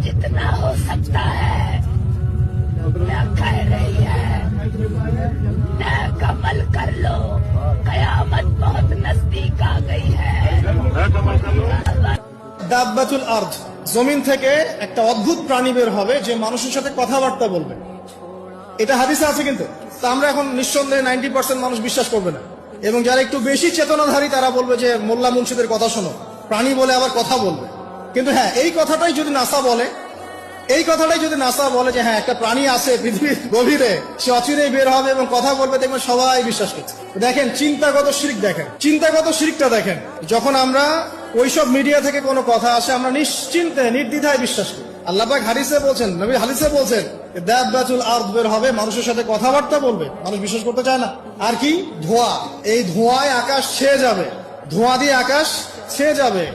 जितना हो सकता है दुनिया कह रही है नेक अमल कर लो, कयामत बहुत नजदीक आ गई है। দাব্বাতুল আরদ, জমিন থেকে একটা অদ্ভুত প্রাণী বের হবে যে মানুষের সাথে কথাবার্তা বলবে। এটা হাদিসে আছে, কিন্তু তা আমরা এখন নিঃসন্দেহে 90% মানুষ বিশ্বাস করবে না। এবং যারা একটু বেশি চেতনাধারী তারা বলবে যে মোল্লা মুন্সিদের কথা শোনো, প্রাণী বলে আবার কথা বলবে। কিন্তু হ্যাঁ, এই কথাটাই যদি নাসা বলে, যে হ্যাঁ একটা প্রাণী আছে পৃথিবীর গভীরে, সে অচিরেই বের হবে এবং কথা বলবে, দেখবেন সবাই বিশ্বাস করছে। দেখেন চিন্তাগত শিরকটা দেখেন। যখন আমরা ওইসব মিডিয়া থেকে কোনো কথা আসে, আমরা নিশ্চিন্তে নির্দ্বিধায় বিশ্বাস করি। আল্লাহ পাক হাদিসে বলছেন, নবী হাদিসে বলছেন দাব্বাতুল আরদ বের হবে, মানুষের সাথে কথাবার্তা বলবে। মানুষ বিশ্বাস করতে চায় না। আর কি ধোঁয়া, এই ধোঁয়ায় আকাশ ছেয়ে যাবে, ধোঁয়া দিয়ে আকাশ ছেয়ে যাবে।